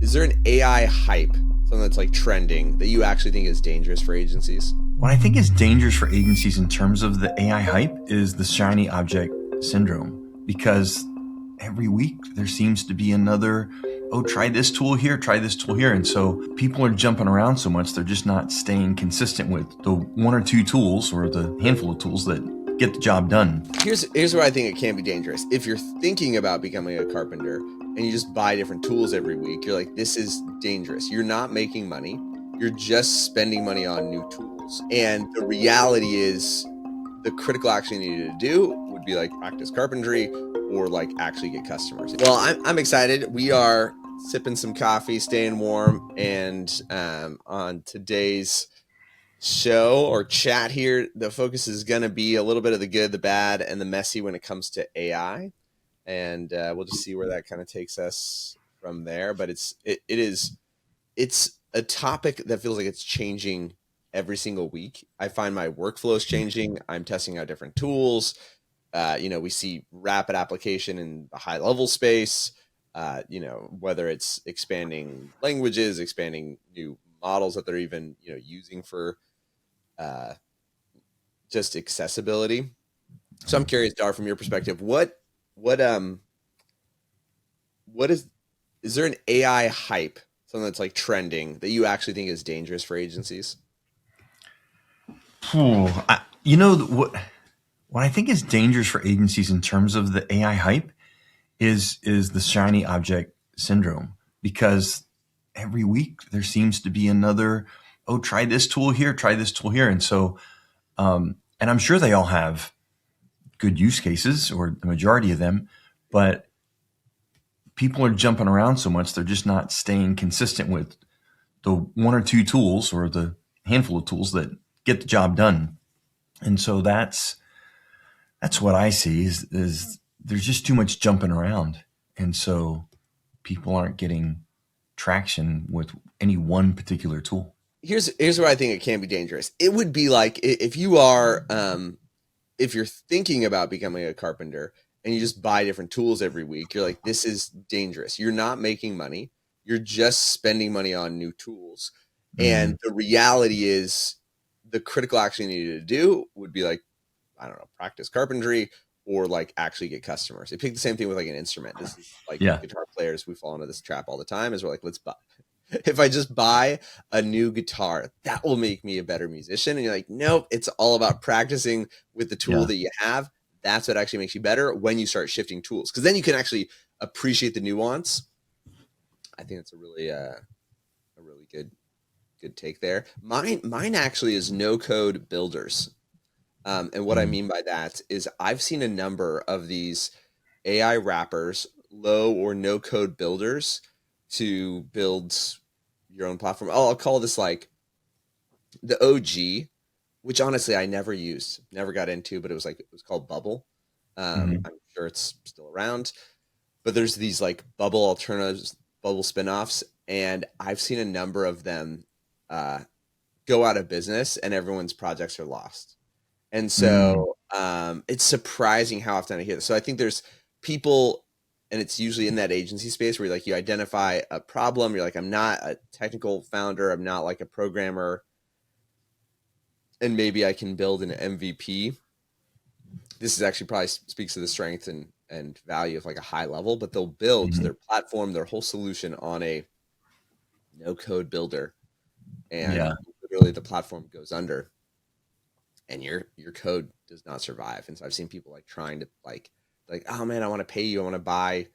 Is there an AI hype, something that's like trending, that you actually think is dangerous for agencies? What I think is dangerous for agencies in terms of the AI hype is the shiny object syndrome, because every week there seems to be another, oh, try this tool here, try this tool here. And so people are jumping around so much, they're just not staying consistent with the one or two tools or the handful of tools that get the job done. Here's where I think it can be dangerous. If you're thinking about becoming a carpenter and you just buy different tools every week, you're like, this is dangerous. You're not making money. You're just spending money on new tools. And the reality is the critical action you need to do would be like practice carpentry or like actually get customers. Well, I'm excited. We are sipping some coffee, staying warm. And on today's show or chat here, the focus is going to be a little bit of the good, the bad, and the messy when it comes to AI. And we'll just see where that kind of takes us from there. But it's a topic that feels like it's changing every single week. I find my workflow is changing. I'm testing out different tools. We see rapid application in the high level space, whether it's expanding languages, expanding new models that they're even, using for just accessibility. So I'm curious, Dar, from your perspective, what is there an AI hype, something that's like trending, that you actually think is dangerous for agencies? What I think is dangerous for agencies in terms of the AI hype is the shiny object syndrome, because every week there seems to be another, oh, try this tool here, try this tool here. And so, and I'm sure they all have good use cases, or the majority of them, but people are jumping around so much, they're just not staying consistent with the one or two tools or the handful of tools that get the job done. And so that's what I see is there's just too much jumping around. And so people aren't getting traction with any one particular tool. Here's where I think it can be dangerous. It would be like if you're thinking about becoming a carpenter and you just buy different tools every week, you're like, this is dangerous. You're not making money. You're just spending money on new tools. And the reality is the critical action you need to do would be like, I don't know, practice carpentry or like actually get customers. They pick the same thing with like an instrument. This is like guitar players, we fall into this trap all the time, is we're like, let's buy. If I just buy a new guitar, that will make me a better musician. And you're like, nope, it's all about practicing with the tool that you have. That's what actually makes you better when you start shifting tools, because then you can actually appreciate the nuance. I think that's a really good take there. Mine actually is no code builders. And what I mean by that is I've seen a number of these AI wrappers, low or no code builders, to build your own platform. I'll call this like the OG, which honestly I never used, never got into, but it was called Bubble. I'm sure it's still around, but there's these like Bubble alternatives, Bubble spinoffs, and I've seen a number of them go out of business and everyone's projects are lost. And so it's surprising how often I hear this. So I think there's people, and it's usually in that agency space where you identify a problem. You're like, I'm not a technical founder. I'm not like a programmer. And maybe I can build an MVP. This is actually probably speaks to the strength and value of like a high level, but they'll build their platform, their whole solution on a no code builder. And literally the platform goes under and your code does not survive. And so I've seen people like trying to like, oh man, I want to pay you. I want to buy,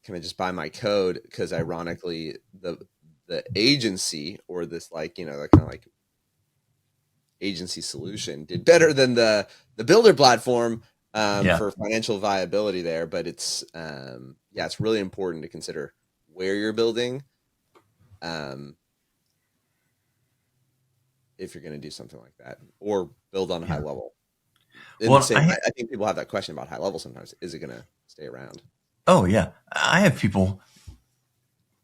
can I just buy my code? Because ironically, the agency or this like, that kind of like agency solution did better than the builder platform for financial viability there. But it's, it's really important to consider where you're building. If you're going to do something like that or build on a high level. I think people have that question about high level sometimes. Is it going to stay around? Oh yeah. I have people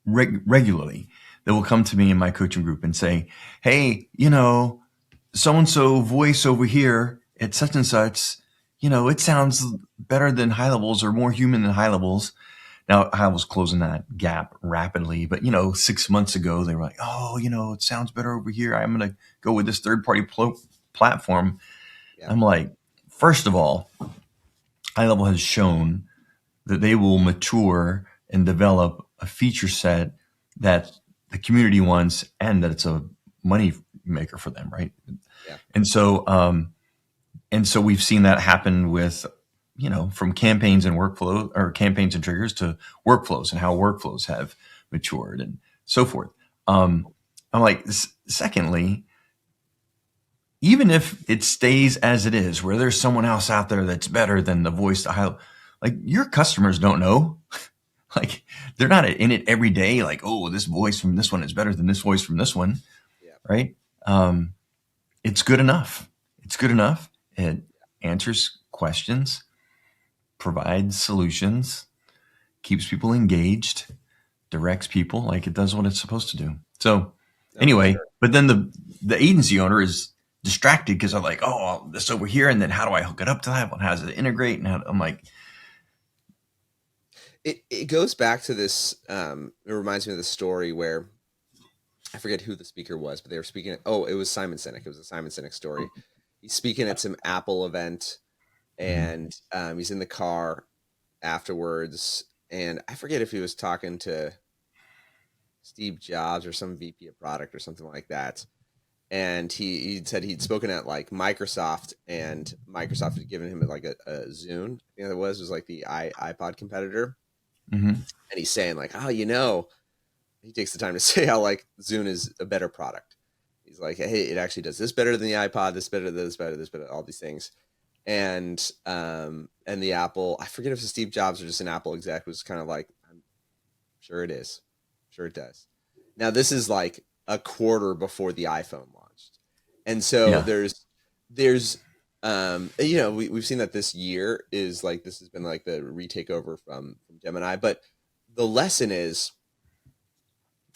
regularly that will come to me in my coaching group and say, hey, so-and-so voice over here at such and such, it sounds better than high levels or more human than high levels. Now I was closing that gap rapidly, but 6 months ago they were like, oh, it sounds better over here. I'm going to go with this third party platform. Yeah. I'm like, first of all, HighLevel has shown that they will mature and develop a feature set that the community wants and that it's a money maker for them, right? Yeah. And so, we've seen that happen with, from campaigns and workflow or campaigns and triggers to workflows and how workflows have matured and so forth. I'm like, secondly, even if it stays as it is, where there's someone else out there that's better than the voice to highlight, like your customers don't know. Like they're not in it every day. Like, oh, this voice from this one is better than this voice from this one, Yeah. right? Um, it's good enough. It's good enough. It answers questions, provides solutions, keeps people engaged, directs people, like it does what it's supposed to do. So No, for anyway, sure. but then the agency owner is distracted because I'm like, oh, this over here, and then how do I hook it up to that one? How does it integrate? And I'm like, It goes back to this. It reminds me of the story where I forget who the speaker was, but they were speaking. Oh, it was Simon Sinek. It was a Simon Sinek story. He's speaking at some Apple event, mhm, and he's in the car afterwards, and I forget if he was talking to Steve Jobs or some VP of product or something like that. And he said he'd spoken at like Microsoft, and Microsoft had given him like a Zune. I think it was like the iPod competitor. mhm, And he's saying like, oh, he takes the time to say how like Zune is a better product. He's like, hey, it actually does this better than the iPod, this better, this better, this better, all these things. And the Apple, I forget if it's Steve Jobs or just an Apple exec, was kind of like, I'm sure it is. Sure it does. Now this is like a quarter before the iPhone launched. And so yeah, there's we've seen that this year is like this has been like the retake over from Gemini, but the lesson is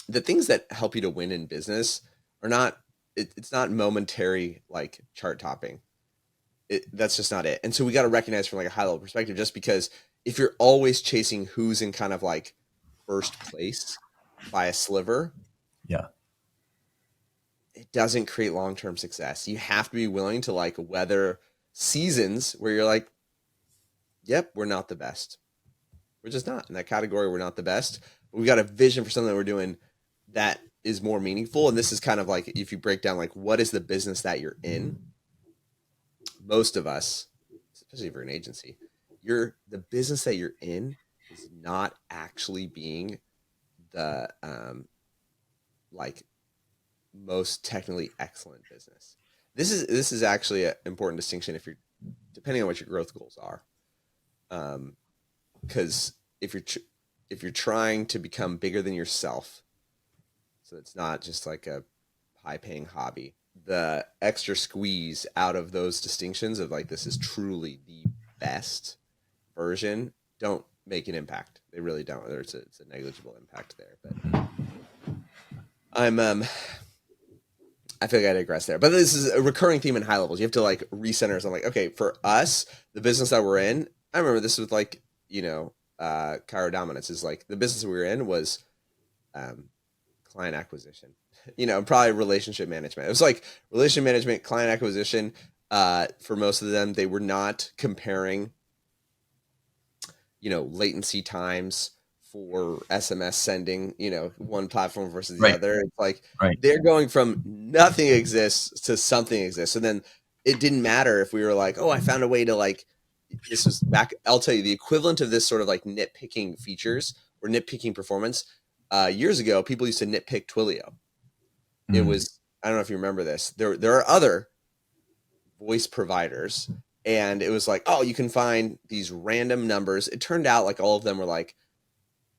the things that help you to win in business are not it's not momentary like chart topping. That's just not it. And so we got to recognize from like a high level perspective, just because if you're always chasing who's in kind of like first place by a sliver, yeah, it doesn't create long-term success. You have to be willing to like weather seasons where you're like, yep, we're not the best. We're just not in that category. We're not the best. But we got a vision for something that we're doing that is more meaningful. And this is kind of like if you break down like what is the business that you're in, most of us, especially if you're an agency, the business that you're in is not actually being the like most technically excellent business. This is actually an important distinction if you're depending on what your growth goals are. Because if you're trying to become bigger than yourself, so it's not just like a high paying hobby, the extra squeeze out of those distinctions of like this is truly the best version don't make an impact. They really don't. It's a negligible impact there. But I'm I feel like I digress there. But this is a recurring theme in high levels. You have to like recenter something like, okay, for us, the business that we're in, I remember this with like, Cairo Dominance is like the business we were in was um, client acquisition, probably relationship management. It was like relationship management, client acquisition. For most of them, they were not comparing, latency times for SMS sending, one platform versus the right, other. It's like right, they're going from nothing exists to something exists. So then it didn't matter if we were like, oh, I found a way to like, this was back, I'll tell you the equivalent of this sort of like nitpicking features or nitpicking performance. Years ago, people used to nitpick Twilio. It mm, was, I don't know if you remember this. There are other voice providers, and it was like, oh, you can find these random numbers. It turned out like all of them were like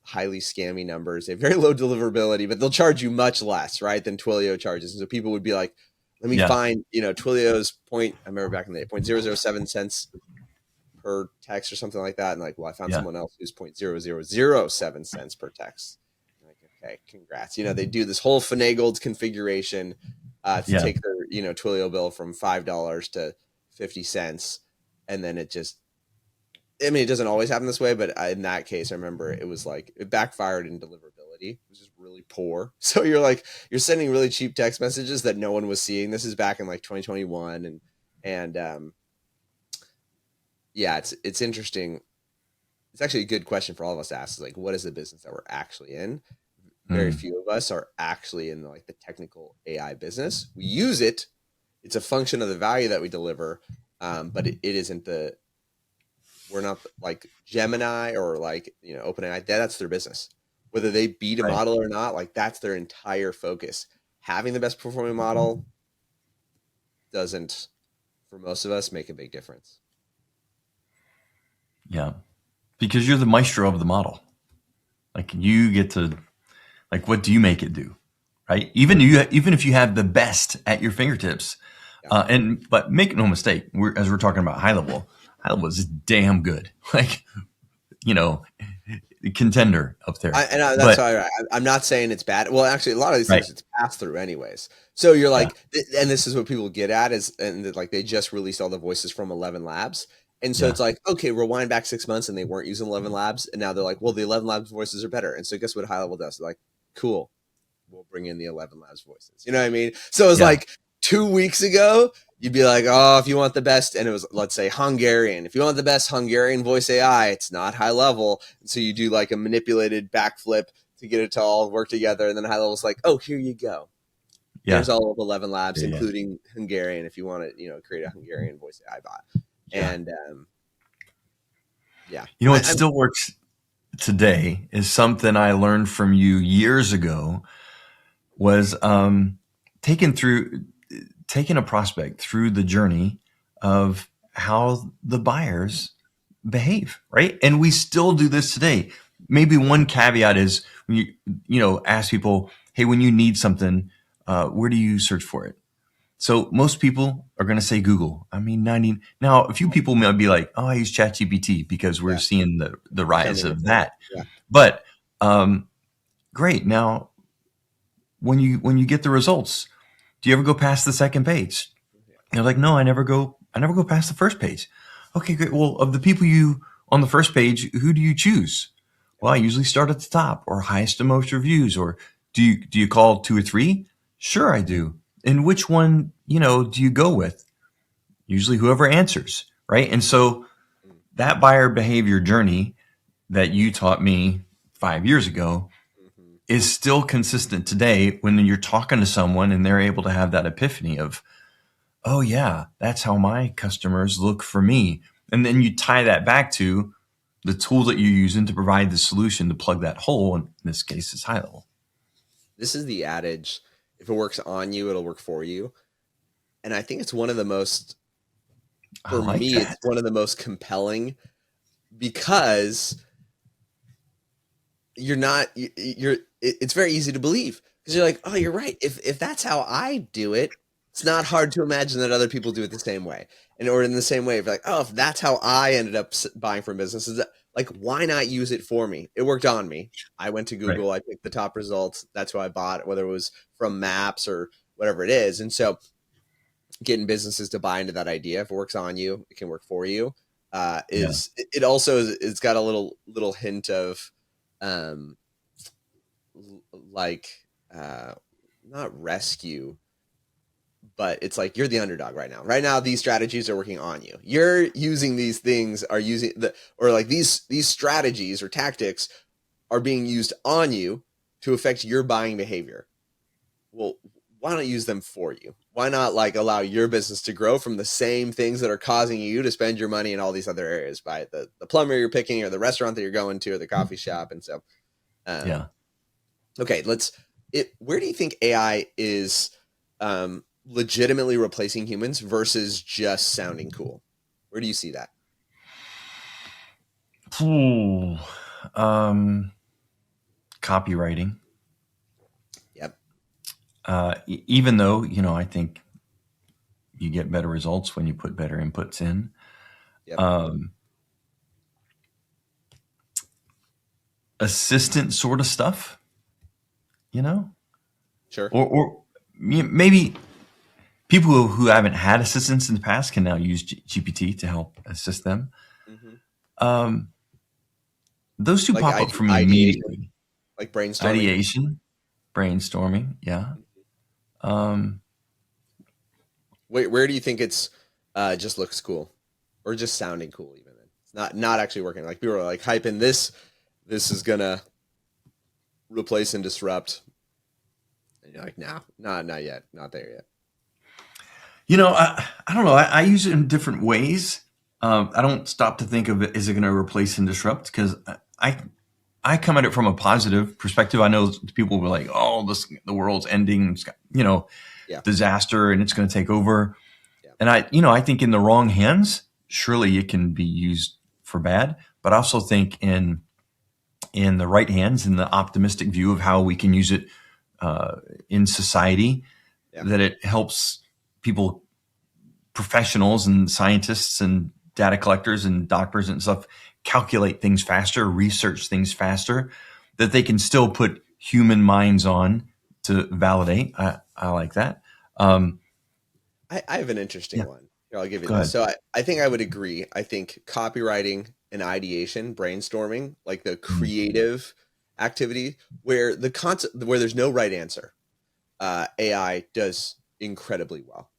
highly scammy numbers. They have very low deliverability, but they'll charge you much less, right, than Twilio charges. And so people would be like, let me yeah, find, Twilio's point. I remember back in the day, 0.007 cents per text or something like that. And like, well, I found yeah, someone else who's 0.0007 cents per text. I'm like, okay, congrats. They do this whole finagled configuration to yeah, take their, Twilio bill from $5 to 50 cents. And then it just I mean, it doesn't always happen this way, but in that case, I remember it was like it backfired in deliverability. It was just really poor. So you're sending really cheap text messages that no one was seeing. This is back in like 2021, and yeah, it's interesting. It's actually a good question for all of us to ask. Is like, what is the business that we're actually in? Very Mm, few of us are actually in like the technical AI business. We use it. It's a function of the value that we deliver, but it isn't the we're not like Gemini or like OpenAI. That's their business. Whether they beat a right. model or not, like that's their entire focus. Having the best performing model doesn't, for most of us, make a big difference. Yeah. Because you're the maestro of the model. Like you get to, like, what do you make it do? Right. Even if you have the best at your fingertips, Yeah, but make no mistake, as we're talking about high level is damn good. Like, you know, contender up there. that's But why I'm not saying it's bad. Well, actually, a lot of these right. things it's passed through anyways. So you're Yeah. like, and this is what people get at is, and like they just released all the voices from 11 Labs, and so Yeah. it's like, okay, rewind back 6 months, and they weren't using 11 Labs, and now they're like, well, the 11 Labs voices are better, and so guess what High Level does? They're like, cool, we'll bring in the 11 Labs voices. You know what I mean? So it was Yeah. like 2 weeks ago, you'd be like, oh, if you want the best, and it was, let's say, Hungarian. If you want the best Hungarian voice AI, it's not High Level. And so you do like a manipulated backflip to get it to all work together. And then High Level's like, oh, here you go. Here's Yeah. all of 11 Labs, Yeah. Yeah. including Hungarian, if you want to, create a Hungarian voice AI bot. Yeah. And yeah, You know what still works today is something I learned from you years ago was taking through taking a prospect through the journey of how the buyers behave, right? And we still do this today. Maybe one caveat is when you ask people, hey, when you need something, where do you search for it? So most people are going to say Google. I mean, 90 now. A few people might be like, "Oh, I use ChatGPT because we're yeah, seeing the it's rise becoming a of thing. that." Yeah. But great. Now, when you get the results, do you ever go past the second page? They're like, no, I never go. I never go past the first page. Okay, great. Well, of the people you on the first page, who do you choose? Well, I usually start at the top or highest and most reviews. Or do you call two or three? Sure, I do. And which one do you go with? Usually, whoever answers, right? And so Mm-hmm. that buyer behavior journey that you taught me 5 years ago Mm-hmm. is still consistent today when you're talking to someone and they're able to have that epiphany of, oh yeah, that's how my customers look for me. And then you tie that back to the tool that you're using to provide the solution to plug that hole. In this case, is high level. This is the adage: if it works on you, it'll work for you. And I think it's one of the most, I for like me, it's that. one of the most compelling because you're not you're it's very easy to believe because you're like, oh, you're right. If that's how I do it, it's not hard to imagine that other people do it the same way, and or in the same way. If like, oh, if that's how I ended up buying from businesses, like, why not use it for me? It worked on me. I went to Right. Google, I picked the top results. That's who I bought, whether it was from Maps or whatever it is. And so, getting businesses to buy into that idea, if it works on you, it can work for you. Yeah. Is it also it's got a little hint of um like uh not rescue, but it's like you're the underdog right now. Right now these strategies are working on you. You're using these things are using the or like these strategies or tactics are being used on you to affect your buying behavior. Well, why not use them for you? Why not like allow your business to grow from the same things that are causing you to spend your money in all these other areas by the plumber you're picking or the restaurant that you're going to or the coffee shop. And so um Yeah. okay, where do you think AI is legitimately replacing humans versus just sounding cool? Where do you see that? Ooh. Um, Copywriting. Yep. Even though I think you get better results when you put better inputs in. Yep. Um, Assistant sort of stuff, you know, Sure. or maybe people who haven't had assistants in the past can now use GPT to help assist them. Hmm. Um, those two Like pop up for me ideation, immediately. like brainstorming. Ideation, brainstorming, yeah. Um, Where do you think it's just looks cool, or just sounding cool? Even then, it's not actually working. Like people are like hyping this. This is gonna replace and disrupt. And you're like, nah, not yet, not there yet. I don't know. I use it in different ways. I don't stop to think of it. Is it going to replace and disrupt? Because I I come at it from a positive perspective. I know people were like, "Oh, the world's ending, Yeah, disaster, and it's going to take over." yeah, And I think in the wrong hands, surely it can be used for bad. But I also think in the right hands, in the optimistic view of how we can use it in society, yeah. that it helps people, professionals and scientists and data collectors and doctors and stuff, calculate things faster, research things faster, that they can still put human minds on to validate. I like that. Um, I have an interesting yeah, one. Here, I'll give you go this. ahead. So I think I would agree. I think copywriting and ideation, brainstorming, like the Mhm, creative activity where the concept where there's no right answer, AI does incredibly well.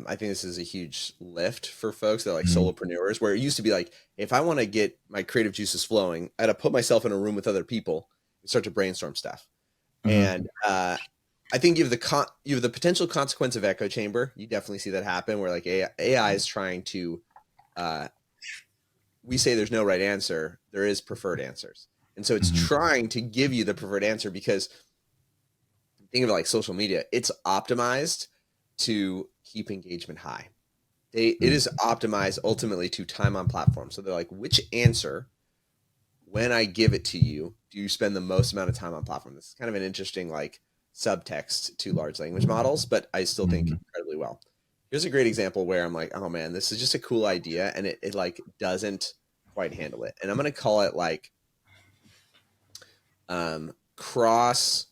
I think this is a huge lift for folks that are like mhm, solopreneurs, where it used to be like, if I want to get my creative juices flowing, I had to put myself in a room with other people and start to brainstorm stuff. mhm, And I think you have the potential consequence of echo chamber. You definitely see that happen, where like AI is trying to. Uh, we say there's no right answer. There is preferred answers, and so it's mhm, trying to give you the preferred answer because think of it like social media. It's optimized to keep engagement high. It mhm, is optimized ultimately to time on platform. So they're like, which answer, when I give it to you, do you spend the most amount of time on platform? This is kind of an interesting like subtext to large language models, but I still think mhm. incredibly well. Here's a great example where I'm like, oh man, this is just a cool idea, and it like doesn't quite handle it. And I'm gonna call it like cross.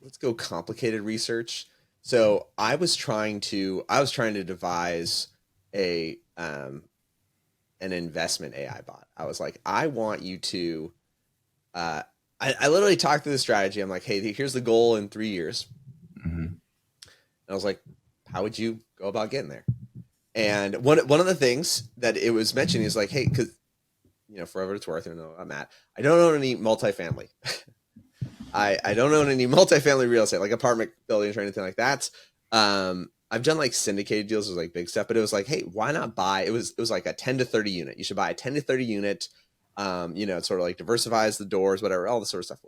Let's go complicated research. So I was trying to devise a an investment AI bot. I was like, I want you to. Uh, I literally talked through the strategy. I'm like, hey, here's the goal in 3 years. Mhm. And I was like, how would you go about getting there? And one of the things that it was mentioning is like, hey, because for whatever it's worth, I'm at. I don't own any multifamily. I don't own any multifamily real estate, like apartment buildings or anything like that. I've done like syndicated deals with like big stuff, but it was like, hey, why not buy? It was like a 10 to 30 unit. You should buy a 10 to 30 unit. It sort of like diversifies the doors, whatever, all this sort of stuff.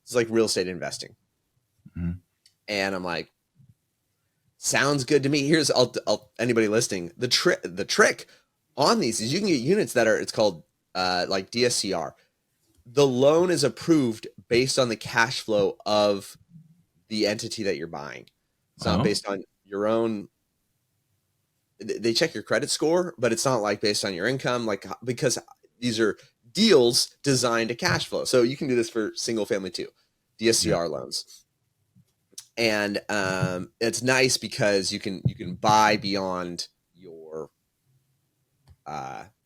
It's like real estate investing. Mhm. And I'm like, sounds good to me. I'll anybody listening, the trick on these is you can get units that are, it's called like DSCR. The loan is approved based on the cash flow of the entity that you're buying. It's not Oh, based on your own. They check your credit score, but it's not like based on your income, like because these are deals designed to cash flow. So you can do this for single family too, yeah, DSCR loans, and it's nice because you can buy beyond your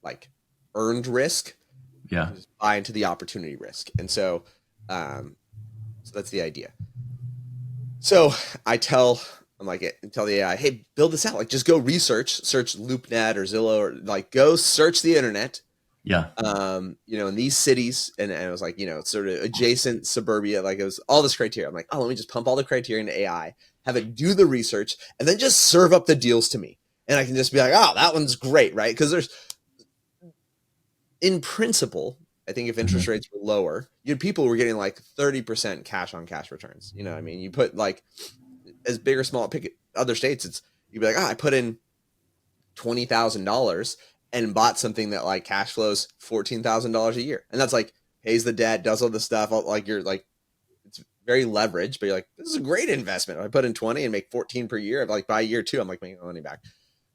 like earned risk. You yeah, can just buy into the opportunity risk, and um, so that's the idea. So I tell I'm like tell the AI, hey, build this out. Like just go search LoopNet or Zillow, or like go search the internet. yeah, In these cities, and it was like, sort of adjacent suburbia, like it was all this criteria. I'm like, oh, let me just pump all the criteria into AI, have it do the research, and then just serve up the deals to me. And I can just be like, oh, that one's great, right? Because there's in principle, I think if interest mhm, rates were lower, people were getting like 30% cash on cash returns. I mean, you put like as big or small, pick other states, it's you'd be like, I put in $20,000 and bought something that like cash flows $14,000 a year, and that's like pays the debt, does all the stuff. Like you're like, it's very leveraged, but you're like, this is a great investment. If I put in 20 and make 14 per year, like by year two, I'm like making money back.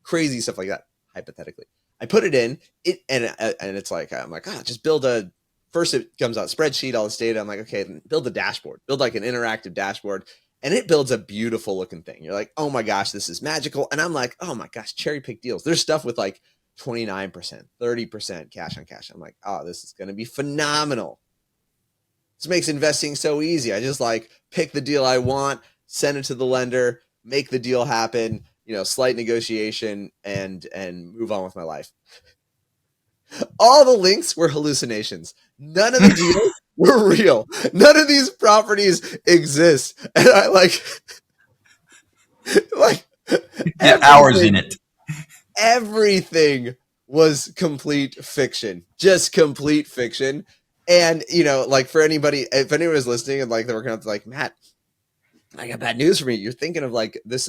Crazy stuff like that. Hypothetically, I put it in it, and it's like I'm like, just build a. First, it comes out spreadsheet, all this data. I'm like, okay, then build a dashboard, build like an interactive dashboard, and it builds a beautiful looking thing. You're like, oh my gosh, this is magical, and I'm like, oh my gosh, cherry pick deals. There's stuff with like 29%, 30% cash on cash. I'm like, oh, this is going to be phenomenal. This makes investing so easy. I just like pick the deal I want, send it to the lender, make the deal happen, slight negotiation and move on with my life. All the links were hallucinations. None of the deals were real. None of these properties exist. And I like Yeah, hours in everything, it. everything was complete fiction, just complete fiction. And like for anybody, if anyone was listening and like they were kind of like, Matt, I got bad news for me. You're thinking of like that's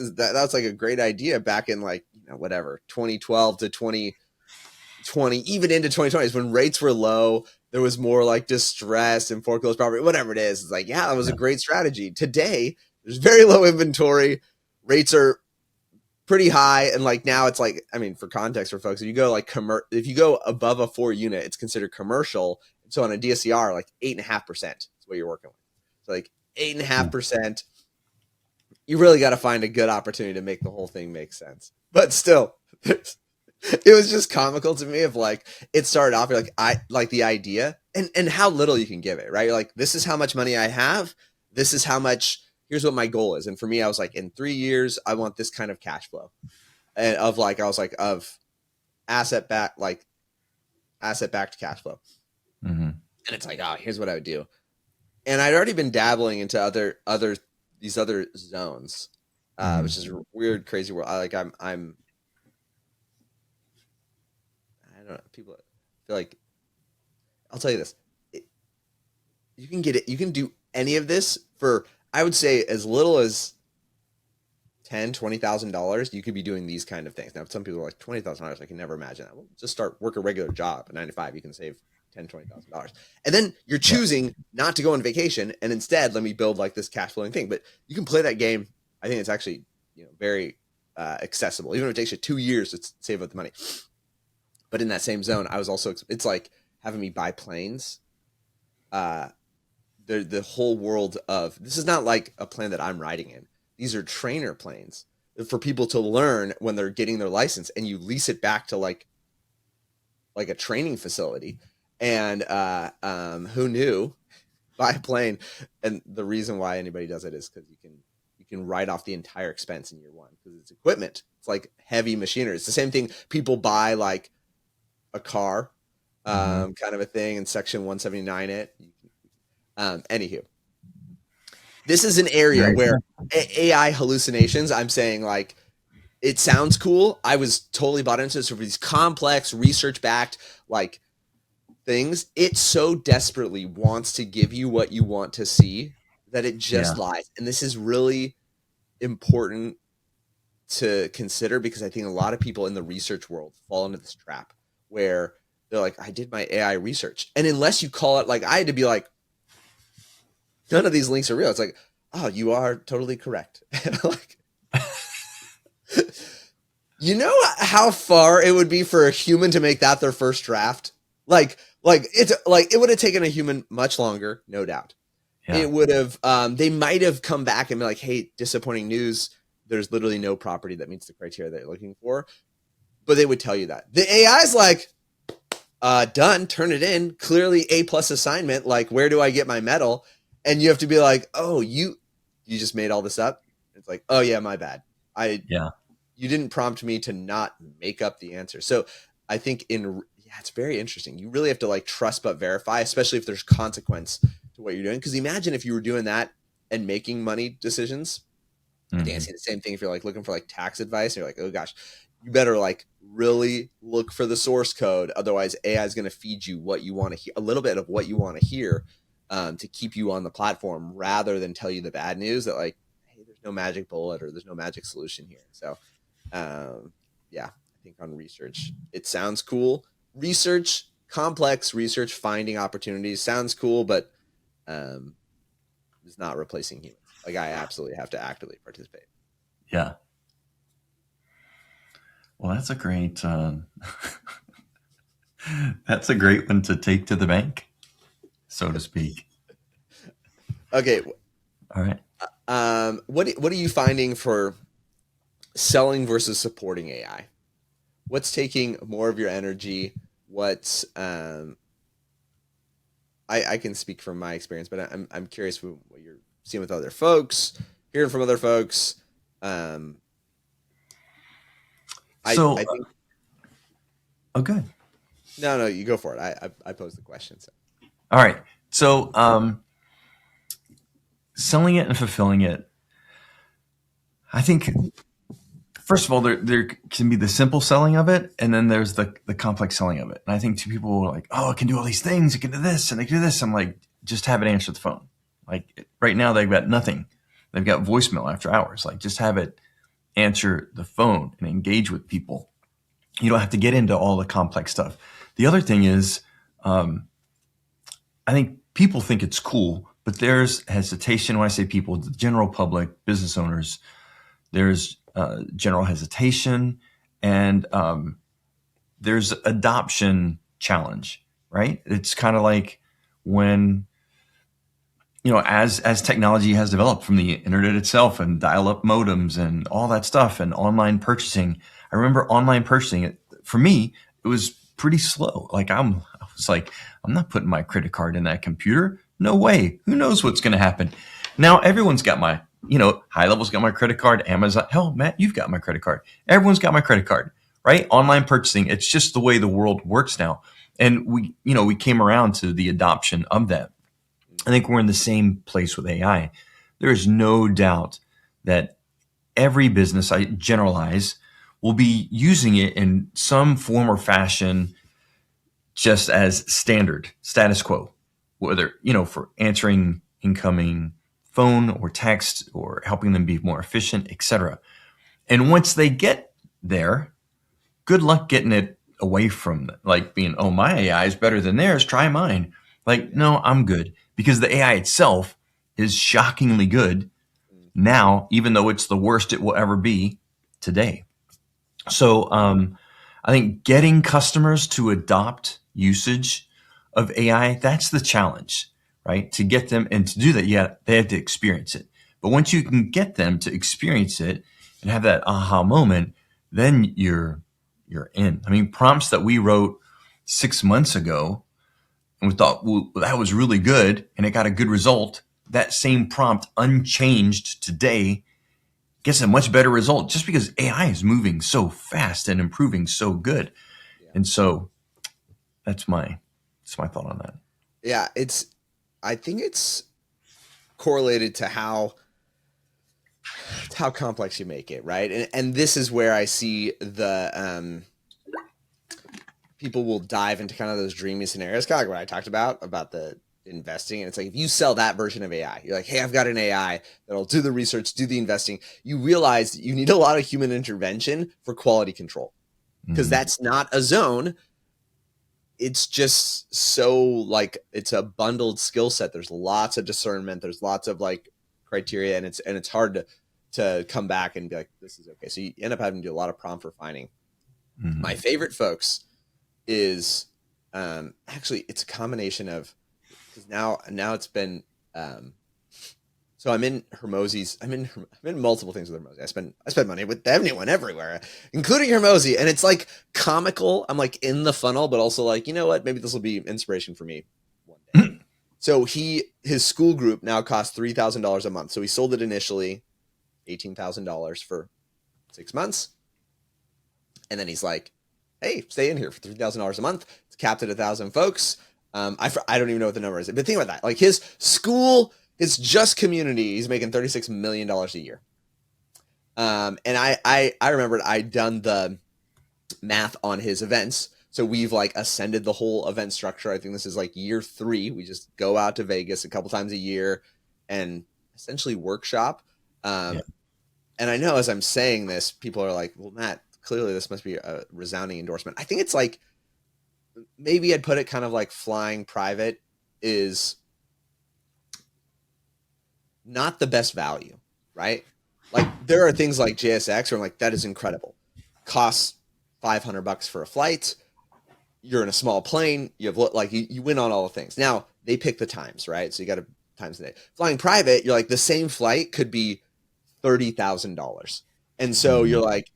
like a great idea back in like whatever 2012 to 2020, even into 2020s when rates were low. There was more like distress and foreclosed property, whatever it is. It's like, yeah, that was a Yeah. great strategy. Today, there's very low inventory. Rates are pretty high, and like now it's like, I mean, for context for folks, if you go like if you go above a 4 unit, it's considered commercial. So on a DSCR, like 8.5% is what you're working with. So like 8.5%. You really got to find a good opportunity to make the whole thing make sense. But still, it was just comical to me of like it started off like I like the idea and how little you can give it, right? You're like, this is how much money I have. This is how much. Here's what my goal is. And for me, I was like, in 3 years, I want this kind of cash flow, and of like I was like of asset back like asset backed cash flow. Mm-hmm. And it's like, oh, here's what I would do. And I'd already been dabbling into other these other zones, Mm-hmm. which is a weird, crazy world. I don't know. People feel like I'll tell you this: it, you can get it. You can do any of this for I would say as little as $10,000, $20,000. You could be doing these kind of things. Now, some people are like $20,000. I can never imagine that. Well, just start work a regular job, a 9 to 5. You can save $10,000, $20,000, and then you're Yeah. choosing not to go on vacation and instead let me build like this cash flowing thing. But you can play that game. I think it's actually very accessible, even if it takes you 2 years to save up the money. But in that same zone, I was also it's like having me buy planes. Uh, the whole world of this is not like a plane that I'm riding in. These are trainer planes for people to learn when they're getting their license, and you lease it back to like a training facility. And who knew? Buy a plane, and the reason why anybody does it is because you can write off the entire expense in year one because it's equipment. It's like heavy machinery. It's the same thing people buy like a car, Mm-hmm. kind of a thing, in Section 179 it. Anywho, this is an area Very where cool. AI hallucinations, I'm saying like it sounds cool. I was totally bought into this for these complex research backed like things. It so desperately wants to give you what you want to see that it just Yeah. lies. And this is really important to consider because I think a lot of people in the research world fall into this trap where they're like, I did my AI research. And unless you call it, like I had to be like, none of these links are real. It's like, oh, you are totally correct. Like, you know how far it would be for a human to make that their first draft? Like it's like it would have taken a human much longer, no doubt. Yeah. It would have they might have come back and be like, hey, disappointing news. There's literally no property that meets the criteria that you're looking for. But they would tell you that. The AI's like, done, turn it in. Clearly A+ assignment. Like, where do I get my medal? And you have to be like, oh, you just made all this up. It's like, oh yeah, my bad. I Yeah. You didn't prompt me to not make up the answer. So I think yeah, it's very interesting. You really have to like trust but verify, especially if there's consequence to what you're doing. Because imagine if you were doing that and making money decisions. I think I Mm-hmm. see the same thing if you're like looking for like tax advice and you're like, oh gosh, you better like really look for the source code. Otherwise, AI is going to feed you what you want to hear, a little bit of what you want to hear, to keep you on the platform rather than tell you the bad news that like, hey, there's no magic bullet or there's no magic solution here. So, yeah, I think on research, it sounds cool. Research, complex research, finding opportunities sounds cool, but um, it's not replacing humans. Like I absolutely have to actively participate. Yeah. Well, that's a great one to take to the bank, so to speak. Okay, All right. what are you finding for selling versus supporting AI? what's taking more of your energy? What's I can speak from my experience, but I'm curious what you're seeing with other folks, hearing from other folks. Um, So, I think oh, good. no, you go for it. I posed the question. So All right. So, selling it and fulfilling it. I think first of all, there can be the simple selling of it, and then there's the complex selling of it. And I think two people are like, oh, it can do all these things, it can do this, and it can do this. I'm like, just have it answer the phone. Like right now, they've got nothing. They've got voicemail after hours. Like just have it answer the phone and engage with people. You don't have to get into all the complex stuff. The other thing is, um, I think people think it's cool, but there's hesitation. When I say people, the general public, business owners, there's general hesitation, and there's adoption challenge, right? It's kind of like when, as technology has developed from the internet itself and dial-up modems and all that stuff and online purchasing. I remember online purchasing. For me, it was pretty slow. I was like, I'm not putting my credit card in that computer. No way. Who knows what's going to happen? Now everyone's got my, HighLevel's got my credit card. Amazon, hell, Matt, you've got my credit card. Everyone's got my credit card, right? Online purchasing. It's just the way the world works now. And we came around to the adoption of that. I think we're in the same place with AI. There is no doubt that every business, I generalize, will be using it in some form or fashion just as standard, status quo, whether, for answering incoming phone or text or helping them be more efficient, etc. And once they get there, good luck getting it away from like being, oh, my AI is better than theirs. Try mine. Like, no, I'm good because the AI itself is shockingly good now, even though it's the worst it will ever be today. So I think getting customers to adopt usage of AI, that's the challenge, right? To get them and to do that, yeah, they have to experience it. But once you can get them to experience it and have that aha moment, then you're in. I mean, prompts that we wrote 6 months ago and we thought, well, that was really good and it got a good result. That same prompt unchanged today gets a much better result just because AI is moving so fast and improving so good. yeah, And so that's my thought on that. yeah. I think it's correlated to how complex you make it, right? And this is where I see the people will dive into kind of those dreamy scenarios, kind of like what I talked about the investing. And it's like if you sell that version of AI, you're like, hey, I've got an AI that'll do the research, do the investing. You realize that you need a lot of human intervention for quality control because Mm-hmm. that's not a zone. It's just so like it's a bundled skill set. There's lots of discernment. There's lots of like criteria, and it's hard to come back and be like, this is okay. So you end up having to do a lot of prompt refining. My Mm-hmm. favorite folks is actually it's a combination of because now it's been um, so I'm in Hermosi's. I'm in multiple things with Hermosi. I spend money with everyone everywhere, including Hermosi, and it's like comical. I'm like in the funnel, but also like you know what? Maybe this will be inspiration for me one day. So his school group now costs $3,000 a month. So he sold it initially $18,000 for 6 months, and then he's like, "Hey, stay in here for $3,000 a month. It's capped at 1,000 folks." I don't even know what the number is, but think about that. Like his school, his just community, he's making $36 million a year. And I remembered I'd done the math on his events. So we've like ascended the whole event structure. I think this is like year 3. We just go out to Vegas a couple times a year and essentially workshop. Yeah. Um, and I know as I'm saying this, people are like, well, Matt, clearly this must be a resounding endorsement. I think it's like maybe I'd put it kind of like flying private is not the best value, right? Like there are things like JSX where I'm like, that is incredible. Costs $500 for a flight. You're in a small plane. You have like you win on all the things. Now they pick the times, right? So you got to times the day. Flying private, you're like the same flight could be $30,000, and so Mm-hmm. you're like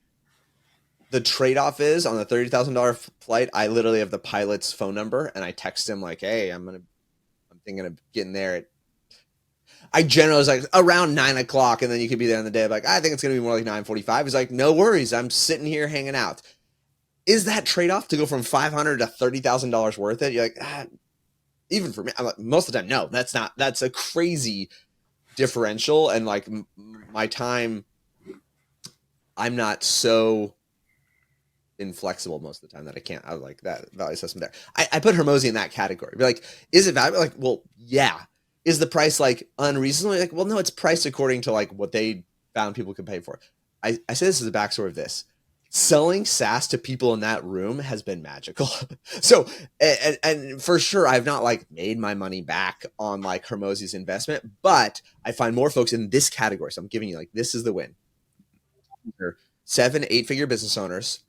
The trade-off is on the $30,000 flight, I literally have the pilot's phone number and I text him like, hey, I'm thinking of getting there at, I generally was like around 9 o'clock, and then you could be there on the day. Like, I think it's gonna be more like 9:45. He's like, no worries, I'm sitting here hanging out. Is that trade-off to go from 500 to $30,000 worth it? You're like, even for me, I'm like, most of the time, no, that's not. That's a crazy differential, and like my time, I'm not so inflexible most of the time that I can't. I like that value system there. I put Hermosi in that category. Be like, is it valuable? Like, well, yeah. Is the price like unreasonably? Like, well, no, it's priced according to like what they found people could pay for it. I say this is the backstory of this. Selling SaaS to people in that room has been magical. So, and for sure, I've not like made my money back on like Hermosi's investment, but I find more folks in this category. So I'm giving you like, this is the win. They're 7, 8 figure business owners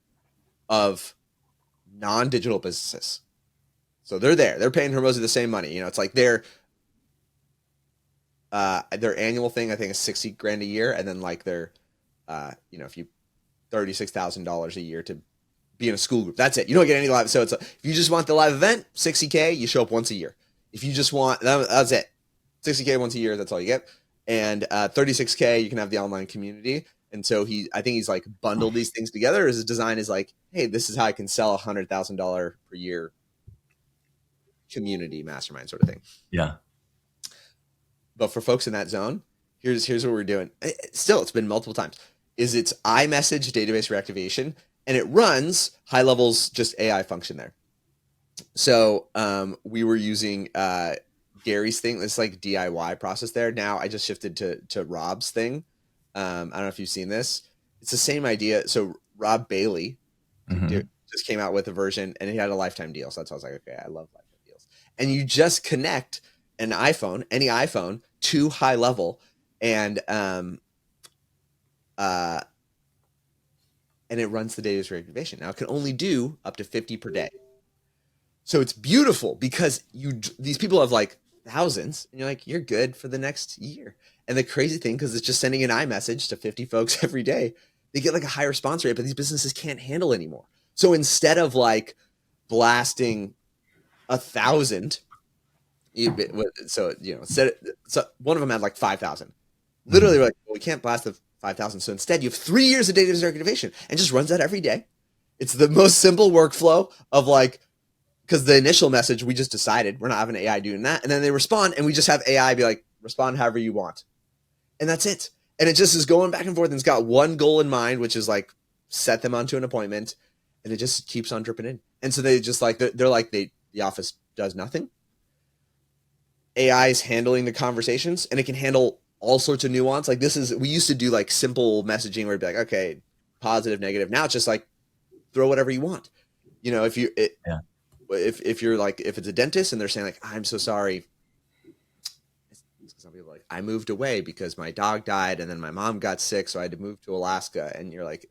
of non-digital businesses. So they're there. They're paying Hermosi the same money. You know, it's like their annual thing, I think, is 60 grand a year, and then like their if you $36,000 a year to be in a school group. That's it. You don't get any live. So it's if you just want the live event, 60K, you show up once a year. If you just want that's it. 60K once a year, that's all you get. And 36K, you can have the online community. And so I think he's like bundled these things together. His design is like, hey, this is how I can sell $100,000 per year community mastermind sort of thing. Yeah. But for folks in that zone, here's what we're doing. Still, it's been multiple times. It's iMessage database reactivation, and it runs HighLevel's just AI function there. So we were using Gary's thing, this like DIY process there. Now I just shifted to Rob's thing. I don't know if you've seen this. It's the same idea. So Rob Bailey just came out with a version, and he had a lifetime deal. So that's why I was like, okay, I love lifetime deals. And you just connect an iPhone, any iPhone, to HighLevel, and it runs the database reactivation. Now it can only do up to 50 per day. So it's beautiful because these people have like thousands, and you're like, you're good for the next year. And the crazy thing, because it's just sending an iMessage to 50 folks every day, they get like a high response rate, but these businesses can't handle anymore. So instead of like blasting 1,000, so one of them had like 5,000. Literally, we're like, well, we can't blast the 5,000. So instead, you have 3 years of database reactivation, and just runs that every day. It's the most simple workflow of like, because the initial message, we just decided we're not having AI doing that. And then they respond, and we just have AI be like, respond however you want. And that's it. And it just is going back and forth, and it's got one goal in mind, which is like set them onto an appointment, and it just keeps on dripping in. And so they just like, the office does nothing. AI is handling the conversations, and it can handle all sorts of nuance. Like we used to do like simple messaging where it'd be like, okay, positive, negative. Now it's just like, throw whatever you want. You know, if you're like, if it's a dentist and they're saying like, I'm so sorry. Some people are like, I moved away because my dog died and then my mom got sick, so I had to move to Alaska. And you're like,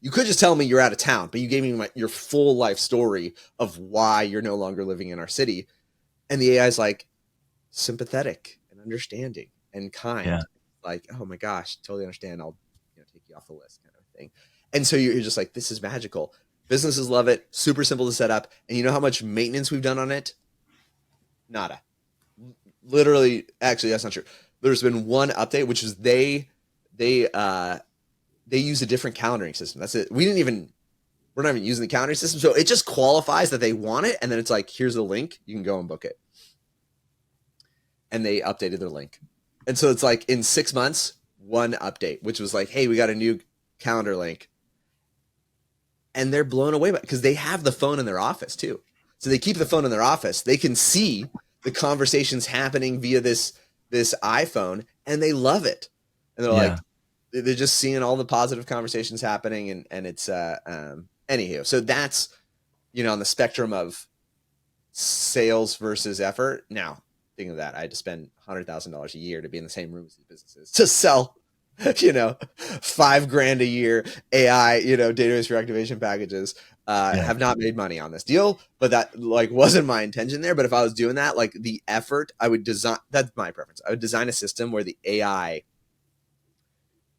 you could just tell me you're out of town, but you gave me your full life story of why you're no longer living in our city. And the AI is like sympathetic and understanding and kind. Yeah. Like, oh my gosh, totally understand. I'll take you off the list, kind of thing. And so you're just like, this is magical. Businesses love it. Super simple to set up. And you know how much maintenance we've done on it? Nada. Literally, actually, that's not true. There's been one update, which is they use a different calendaring system. That's it. We're not even using the calendaring system. So it just qualifies that they want it. And then it's like, here's the link. You can go and book it. And they updated their link. And so it's like in 6 months, one update, which was like, hey, we got a new calendar link. And they're blown away by it because they have the phone in their office too. So they keep the phone in their office. They can see the conversations happening via this iPhone, and they love it. And they're like, they're just seeing all the positive conversations happening, and it's anywho. So that's on the spectrum of sales versus effort. Now, think of that. I had to spend $100,000 a year to be in the same room as these businesses to sell, $5,000 a year AI, database reactivation packages. Have not made money on this deal, but that like wasn't my intention there. But if I was doing that, like the effort, I would design. That's my preference. I would design a system where the AI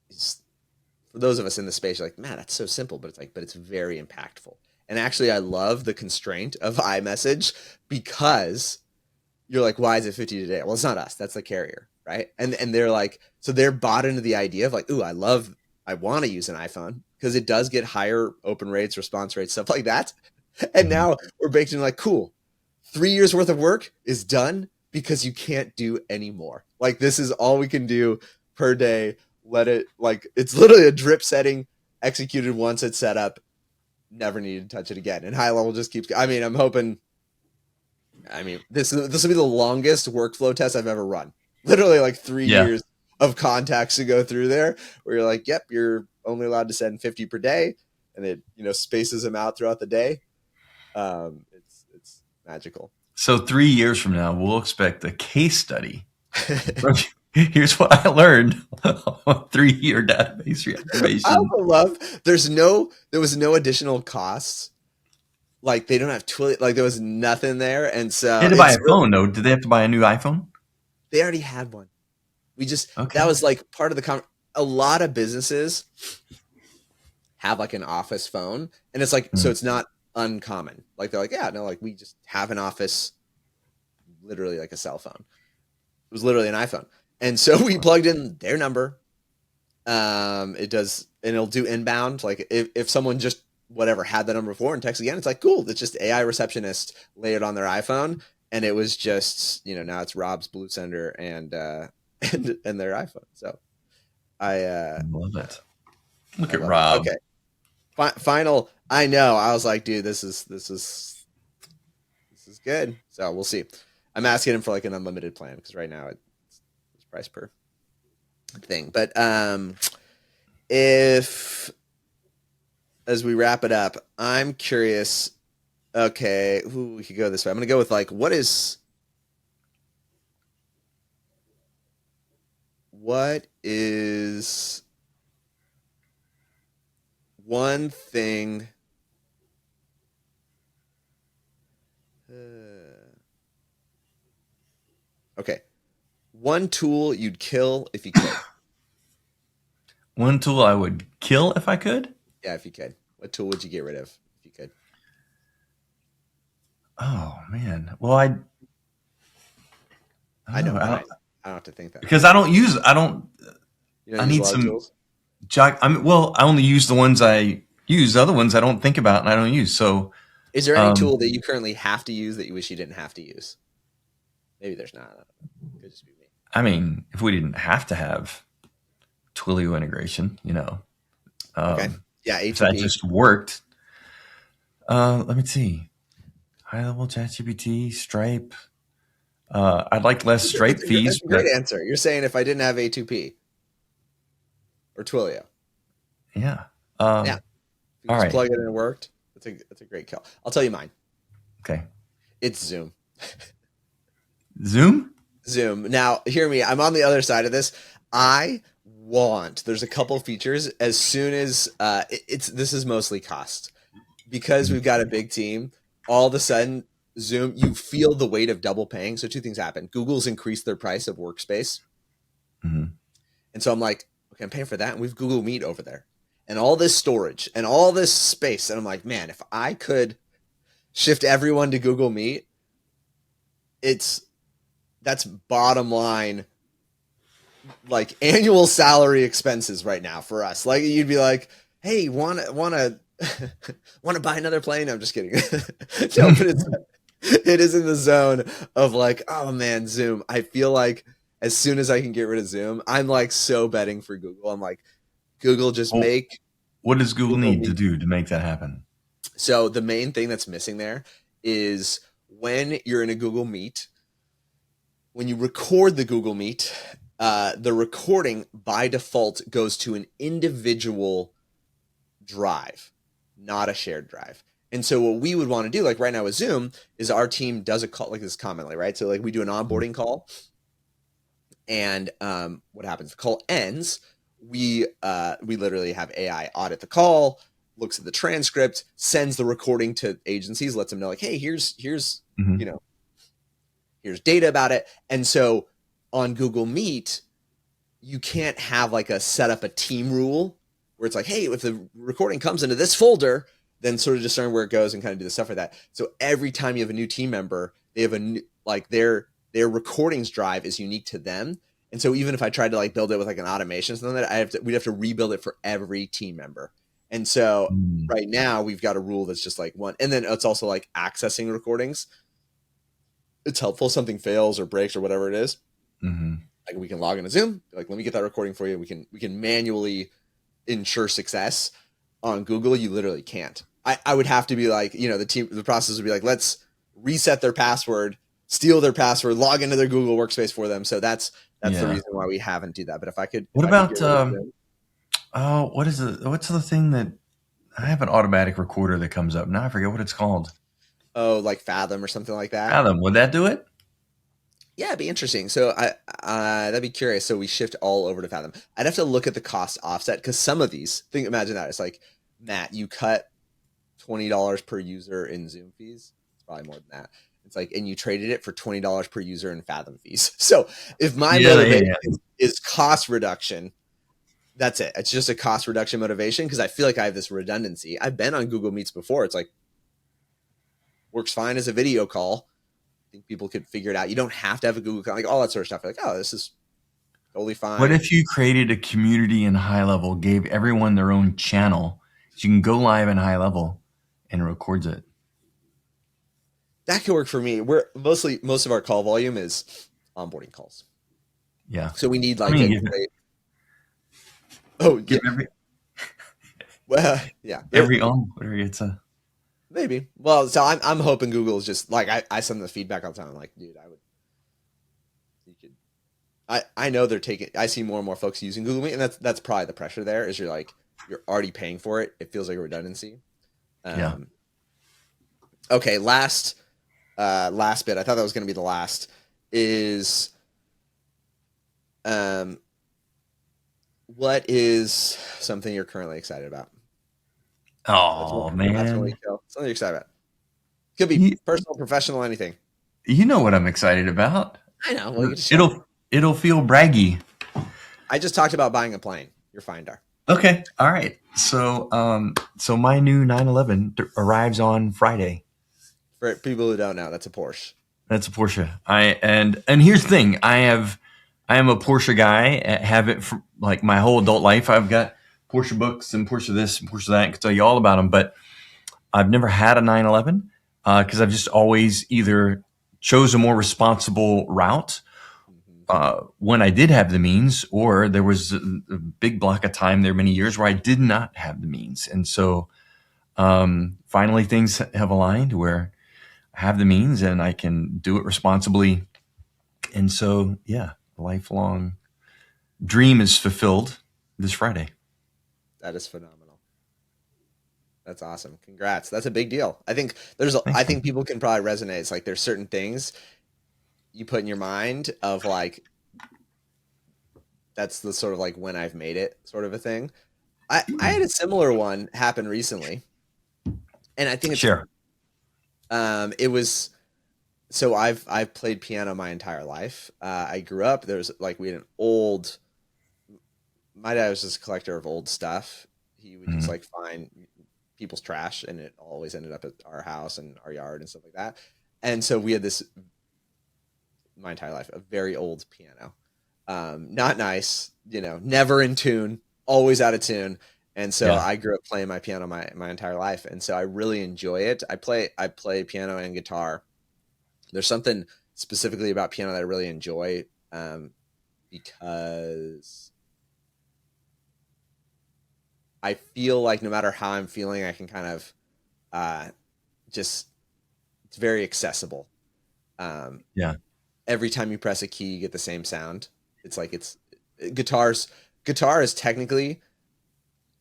is for those of us in the space, you're like, man, that's so simple, but it's very impactful. And actually, I love the constraint of iMessage because you're like, why is it 50 today? Well, it's not us. That's the carrier, right? And they're like, so they're bought into the idea of like, ooh, I want to use an iPhone because it does get higher open rates, response rates, stuff like that. And Mhm. now we're baked in like, cool, 3 years worth of work is done because you can't do any more. Like this is all we can do per day. Let it like it's literally a drip setting executed once it's set up. Never need to touch it again. And HighLevel just keeps. I mean, I'm hoping. I mean, this will be the longest workflow test I've ever run. Literally like three Yeah. years of contacts to go through there, where you're like, yep, you're only allowed to send 50 per day, and it spaces them out throughout the day. It's magical. So 3 years from now, we'll expect a case study. Here's what I learned on 3-year database I reactivation. also love there was no additional costs. Like they don't have Twilio, like there was nothing there, and They so had to buy a phone, though. Did they have to buy a new iPhone? they already had one. We just that Okay. was like part of a lot of businesses have like an office phone, and it's like so Mm. it's not uncommon. Like they're like, yeah, no, like we just have an office, literally like a cell phone. It was literally an iPhone, and so we plugged in their number. It does, and it'll do inbound. Like if someone just whatever had the number before and text again, it's like cool. It's just AI receptionist layered on their iPhone, and it was just now it's Rob's Blue Sender and and their iPhone. So Love it. Look I at love it. Rob. Okay, final. I know. I was like, dude, this is good. So we'll see. I'm asking him for like an unlimited plan because right now it's price per thing. But if as we wrap it up, I'm curious. Okay, we could go this way. I'm gonna go with like what is one thing. Okay, one tool you'd kill if you could. One tool I would kill if I could? Yeah, if you could. What tool would you get rid of if you could? Oh, man. Well, I I don't know know. mine. I don't have to think that hard. Because I don't, You don't I use a need lot of some, tools. well, I only use the ones I use. The other ones I don't think about and I don't use. So, Is there any um, tool that you currently have to use that you wish you didn't have to use? Maybe there's not. I don't know. Could just be me. I mean, if we didn't have to have Twilio integration, Okay. Yeah, if that A2P. just worked, let me see. HighLevel, ChatGPT, Stripe. I'd like less Stripe That's fees, a great but answer. You're saying if I didn't have A2P or Twilio. yeah. Yeah. If you All just right. plug it in and it worked, that's a great kill. I'll tell you mine. Okay. It's Zoom. Zoom? Zoom. Now, hear me. I'm on the other side of this. There's a couple features as soon as this is mostly cost because we've got a big team. All of a sudden, Zoom, you feel the weight of double paying. So two things happen. Google's increased their price of workspace. Mm-hmm. And so I'm like, okay, I'm paying for that. And we've Google Meet over there and all this storage and all this space. And I'm like, man, if I could shift everyone to Google Meet, that's bottom line, like annual salary expenses right now for us. Like you'd be like, hey, wanna wanna buy another plane? I'm just kidding. No, but it is in the zone of like, oh man, Zoom. I feel like as soon as I can get rid of Zoom, I'm like so betting for Google. I'm like, Google just Well, make what does Google Google need to Meet. do to make that happen? So the main thing that's missing there is when you're in a Google Meet, when you record the Google Meet, the recording by default goes to an individual drive, not a shared drive. And so what we would want to do, like right now with Zoom, is our team does a call like this commonly, right? So like we do an onboarding call, and what happens? The call ends. We literally have AI audit the call, looks at the transcript, sends the recording to agencies, lets them know like, hey, here's Mm-hmm. you know here's data about it. And so on Google Meet, you can't have like a set up a team rule. where it's like, hey, if the recording comes into this folder, then sort of discern where it goes and kind of do the stuff like that. So every time you have a new team member, they have a new, like their recordings drive is unique to them. And so even if I tried to like build it with like an automation or something, that we'd have to rebuild it for every team member. And so Mm. right now we've got a rule that's just like one, and then it's also like accessing recordings. It's helpful if something fails or breaks or whatever it is. Mm-hmm. Like we can log into Zoom, like let me get that recording for you. We can manually ensure success. On Google, you literally can't. I would have to be like, the process would be like, let's reset their password, steal their password, log into their Google workspace for them. So that's the Yeah. reason why we haven't do that. But if I could What get about rid of them, oh, what's the thing that I have an automatic recorder that comes up. Now I forget what it's called. oh, like Fathom or something like that. Fathom, would that do it? Yeah, it'd be interesting. So that'd be curious. So we shift all over to Fathom. I'd have to look at the cost offset because some of these, imagine that it's like, Matt, you cut $20 per user in Zoom fees. It's probably more than that. It's like, and you traded it for $20 per user in Fathom fees. So if my Yeah, yeah, motivation yeah. is cost reduction, that's it. It's just a cost reduction motivation because I feel like I have this redundancy. I've been on Google Meets before. It's like works fine as a video call. I think people could figure it out. You don't have to have a Google account, like all that sort of stuff. Like, oh, this is totally What fine. if you created a community in HighLevel, gave everyone their own channel, so you can go live in HighLevel and it records it? That could work for me. We're most of our call volume is onboarding calls. Yeah. So we need I like mean, a great. Oh yeah, give well yeah. every whatever it's a Maybe. Well, so I'm hoping Google is just like I send the feedback all the time. I'm like, dude, I would you could I know they're taking I see more and more folks using Google Meet, and that's probably the pressure there is you're already paying for it. It feels like a redundancy. yeah. Um okay, last bit. I thought that was gonna be the last is um what is something you're currently excited about? Oh That's when we man, kill. Something you're excited about. Could be you, personal, professional, anything. you know what I'm excited about. I know. Well, you get to share. It'll feel braggy. I just talked about buying a plane. You're fine, Dar. Okay. All right. So my new 911 arrives on Friday. For people who don't know, that's a Porsche. That's a Porsche. And here's the thing. I am a Porsche guy. I have it for like my whole adult life. I've got Porsche books and Porsche this and Porsche that. I can tell you all about them, but I've never had a 911 because I've just always either chose a more responsible route Mm-hmm. when I did have the means, or there was a big block of time there many years where I did not have the means. And so finally things have aligned where I have the means and I can do it responsibly. And so, yeah, lifelong dream is fulfilled this Friday. That is phenomenal. That's awesome. Congrats. That's a big deal. Thanks, I man. think people can probably resonate. It's like there's certain things you put in your mind of like that's the sort of like when I've made it sort of a thing. I had a similar one happen recently, and I think Share. it was so I've played piano my entire life. I grew up there's like we had an old my dad was just a collector of old stuff. He would just Mm-hmm. like find people's trash, and it always ended up at our house and our yard and stuff like that. And so we had this my entire life a very old piano, not nice, never in tune, always out of tune. And so Yeah. I grew up playing my piano my entire life, and so I really enjoy it. I play piano and guitar. There's something specifically about piano that I really enjoy, because I feel like no matter how I'm feeling, I can kind of uh, just it's very accessible. Um, Yeah. every time you press a key, you get the same sound. It's like guitars. Guitar is technically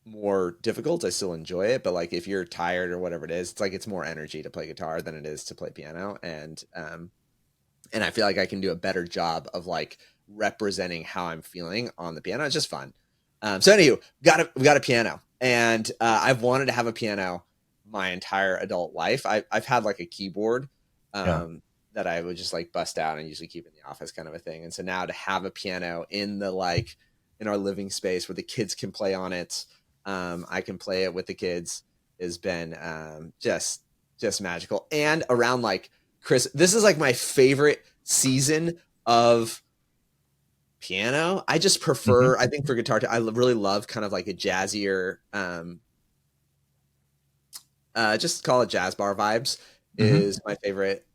more difficult. I still enjoy it, but like if you're tired or whatever it is, it's like it's more energy to play guitar than it is to play piano. And I feel like I can do a better job of like representing how I'm feeling on the piano. It's just fun. So anywho, we got a piano, and I've wanted to have a piano my entire adult life. I've had like a keyboard Yeah. that I would just like bust out and usually keep in the office kind of a thing. And so now to have a piano in the like in our living space where the kids can play on it, I can play it with the kids has been just magical. And around like Chris, this is like my favorite season of piano. I just prefer, Hmm. I think for guitar, I really love kind of like a jazzier, just call it jazz bar vibes Hmm. is my favorite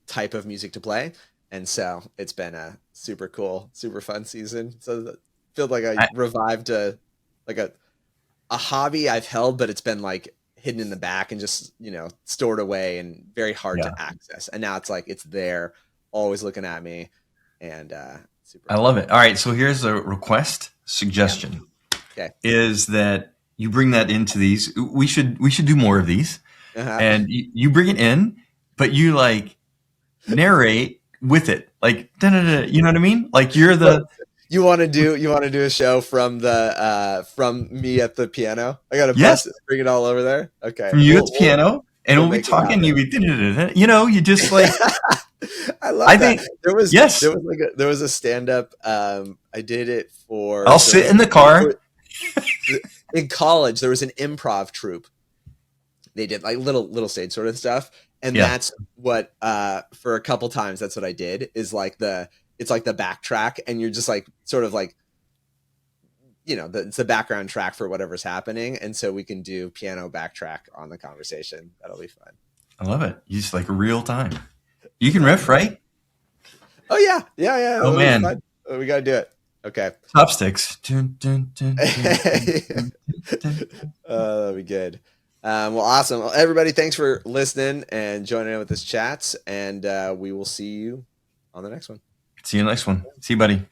type of music to play. And so it's been a super cool, super fun season. So it felt like I I, revived like a hobby I've held, but it's been like hidden in the back and just, stored away and very hard yeah, to access. And now it's like it's there, always looking at me, and super I fun. love it. All right, so here's a request Yeah. suggestion: Okay. is that you bring that into these? We should do more of these, Uh-huh. and you bring it in, but you like narrate with it, like da-da-da, you know what I mean? Like you're What the you want to do a show from the from me at the piano? I gotta yes bring it all over there. Okay. from you at We'll the we'll piano, and we'll we'll be make it talking. You happen. be da-da-da-da, you just like I I love that. think There was yes, there was like there was a stand up. I did it for I'll sit in the car. in college. There was an improv troupe. They did like little stage sort of stuff, and Yeah, that's what for a couple times that's what I did is like it's like the backtrack, and you're just like sort of like it's the background track for whatever's happening, and so we can do piano backtrack on the conversation. That'll be fun. I love it. You just like real time. You can riff, Exactly. right? Oh yeah, yeah. Oh That'll be man, fun. We gotta do it. Okay. chopsticks. Dun, dun, dun, dun, dun, dun, dun, dun. That'll be good. Well, awesome. Well, everybody, thanks for listening and joining in with this chats, and we will see you on the next one. See you next one. See you, buddy.